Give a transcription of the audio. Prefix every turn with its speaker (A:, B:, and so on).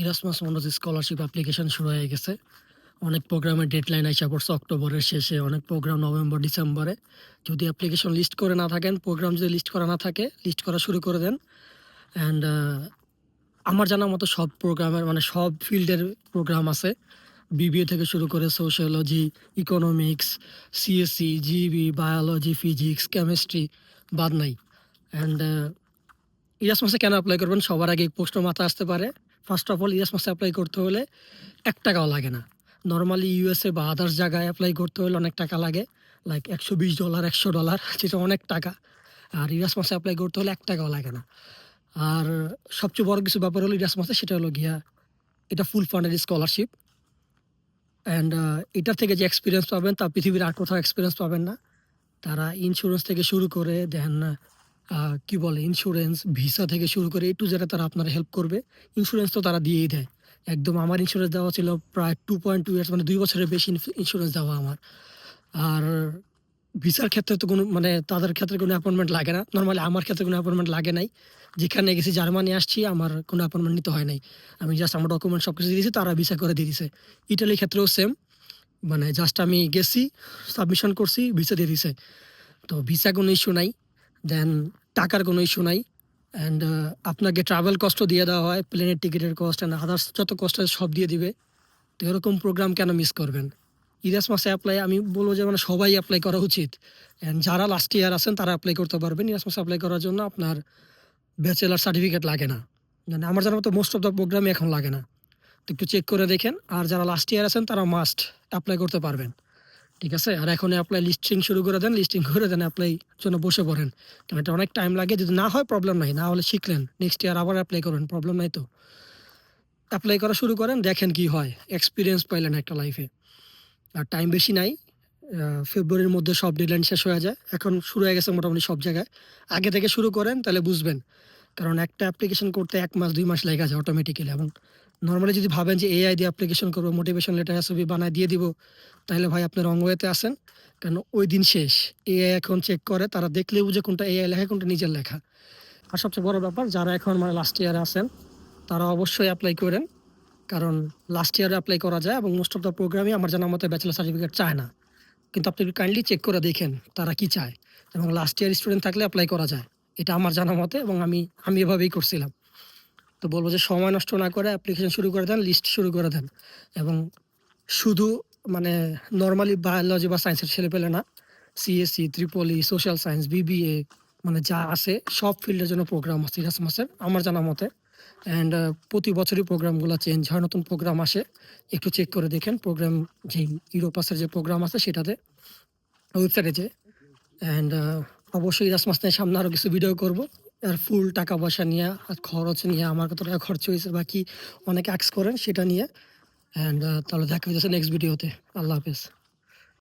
A: Erasmus Manoj scholarship application শুরু হয়ে গেছে। অনেক প্রোগ্রামের ডেডলাইন আইসা পড়ছে অক্টোবরের শেষে, অনেক প্রোগ্রাম নভেম্বর, ডিসেম্বরে। যদি অ্যাপ্লিকেশন লিস্ট করে না থাকেন, প্রোগ্রাম যদি লিস্ট করা না থাকে, লিস্ট করা শুরু করে দেন। অ্যান্ড আমার জানার মতো সব প্রোগ্রামের মানে সব ফিল্ডের প্রোগ্রাম আছে। বিবিএ থেকে শুরু করে sociology, economics, CSC, GB, biology, physics, chemistry বাদ নাই। অ্যান্ড ইরাসমাসে কেন অ্যাপ্লাই করবেন? সবার আগে এই প্রশ্ন মাথায় আসতে পারে। ফার্স্ট অফ অল, ইরাসমাসে অ্যাপ্লাই করতে হলে ৳১ টাকাও লাগে না। নরমালি ইউএসএ বা আদার্স জায়গায় অ্যাপ্লাই করতে হলে অনেক টাকা লাগে। লাইক $১২০, $১০০, যেটা অনেক টাকা। আর ইরাসমাসে অ্যাপ্লাই করতে হলে ৳১ টাকাও লাগে না। আর সবচেয়ে বড় কিছু ব্যাপার হলো ইরাসমাসে, সেটা হলো গিয়া এটা ফুল ফান্ডেড স্কলারশিপ। অ্যান্ড এটার থেকে যে এক্সপেরিয়েন্স পাবেন তা পৃথিবীর আর কোথাও এক্সপেরিয়েন্স পাবেন না। তারা ইন্স্যুরেন্স থেকে শুরু করে দেন কি বলে ইন্স্যুরেন্স, ভিসা থেকে শুরু করে A to Z তারা আপনার হেল্প করবে। ইন্স্যুরেন্স তো তারা দিয়েই দেয়। একদম আমার ইন্স্যুরেন্স দেওয়া ছিল প্রায় 2.2 ইয়ার্স, মানে ২ বছরের বেশি ইন্স্যুরেন্স দেওয়া আমার। আর ভিসার ক্ষেত্রে তো কোনো মানে তাদের ক্ষেত্রে কোনো অ্যাপয়েন্টমেন্ট লাগে না। নরমালি আমার ক্ষেত্রে কোনো অ্যাপয়েন্টমেন্ট লাগে নাই। যেখানে গেছি জার্মানি আসছি, আমার কোনো অ্যাপয়েন্টমেন্ট নিতে হয় নাই। আমি জাস্ট আমার ডকুমেন্ট সবকিছু দিয়ে দিয়েছি, তারা ভিসা করে দিয়ে দিছে। ইটালির ক্ষেত্রেও সেম। মানে জাস্ট আমি গেছি, সাবমিশন করছি, ভিসা দিয়ে দিছে। তো ভিসা কোনো ইস্যু নাই। দেন টাকার কোনো ইস্যু নাই। অ্যান্ড আপনাকে ট্রাভেল কস্টও দিয়ে দেওয়া হয়। প্লেনের টিকেটের কস্ট অ্যান্ড আদার্স যত কস্ট আছে সব দিয়ে দিবে। তো এরকম প্রোগ্রাম কেন মিস করবেন? ইরাসমাসে এপ্লাই আমি বলব যে মানে সবাই এপ্লাই করা উচিত। অ্যান্ড যারা লাস্ট ইয়ার আছেন তারা এপ্লাই করতে পারবেন। ইরাসমাসে এপ্লাই করার জন্য আপনার ব্যাচেলর সার্টিফিকেট লাগে না। মানে আমার জানার মতো মোস্ট অফ দ্য প্রোগ্রামই এখন লাগে না। তো একটু চেক করে দেখেন। আর যারা লাস্ট ইয়ার আছেন তারা মাস্ট এপ্লাই করতে পারবেন। ঠিক আছে? আর এখন এপ্লাই লিস্টিং শুরু করে দেন। লিস্টিং করে দেন, এপ্লাই জন্য বসে পড়েন। কারণ এটা অনেক টাইম লাগে। যদি না হয় প্রবলেম নাই। না হলে শিখলেন। নেক্সট ইয়ার আবার এপ্লাই করবেন। প্রবলেম নাই তো। এপ্লাই করা শুরু করেন, দেখেন কি হয়। এক্সপেরিয়েন্স পাইলেন একটা লাইফে। আর টাইম বেশি নাই। ফেব্রুয়ারির মধ্যে সব ডেডলাইন শেষ হয়ে যায়। এখন শুরু হয়ে গেছে মোটামুটি সব জায়গায়। আগে থেকে শুরু করেন তাহলে বুঝবেন। কারণ একটা অ্যাপ্লিকেশন করতে ১ মাস ২ মাস লেগে যায় অটোমেটিক্যালি। এবং নরমালি যদি ভাবেন যে এআই দিয়ে অ্যাপ্লিকেশন করব, মোটিভেশন লেটার, এসওপি বানায় দিয়ে দিব, তাহলে ভাই আপনি রং ওয়েতে আছেন। কারণ ওই দিন শেষ। এআই এখন চেক করে, তারা দেখলেই বুঝে কোনটা এআই লেখা, কোনটা নিজের লেখা। আর সবচেয়ে বড় ব্যাপার, যারা এখন মানে লাস্ট ইয়ারে আছেন, তারা অবশ্যই এপ্লাই করেন। কারণ লাস্ট ইয়ারে এপ্লাই করা যায় এবং মোস্ট অফ দ্য প্রোগ্রামই আমার জানার মতে ব্যাচেলর সার্টিফিকেট চায় না। কিন্তু আপনি কাইন্ডলি চেক করে দেখেন তারা কি চায়, এবং লাস্ট ইয়ার স্টুডেন্ট থাকলে এপ্লাই করা যায়। এটা আমার জানা মতে, এবং আমি এভাবেই করছিলাম। তো বলব যে সময় নষ্ট না করে অ্যাপ্লিকেশন শুরু করে দেন, লিস্ট শুরু করে দেন। এবং শুধু মানে নরমালি বায়োলজি বা সায়েন্সের ছেলেপেলে না, সিএসসি, ত্রিপলি, সোশ্যাল সায়েন্স, বিবিএ, মানে যা আছে সব ফিল্ডের জন্য প্রোগ্রাম আছে ইরাসমাসের আমার জানা মতে। অ্যান্ড প্রতি বছরই প্রোগ্রামগুলো চেঞ্জ হয়, নতুন প্রোগ্রাম আসে। একটু চেক করে দেখেন প্রোগ্রাম, যেই ইউরোপাসের যে প্রোগ্রাম আছে সেটাতে, ওয়েবসাইটে যেয়ে। অ্যান্ড অবশ্যই ইরাসমাস নিয়ে সামনে আরও কিছু ভিডিও করব। আর ফুল টাকা পয়সা নিয়ে, আর খরচ নিয়ে, আমার কত টাকা খরচ হয়েছে বা কি অনেকে আস্ক করেন সেটা নিয়ে। অ্যান্ড তাহলে দেখা হইতেছে নেক্সট ভিডিওতে। আল্লাহ হাফেজ।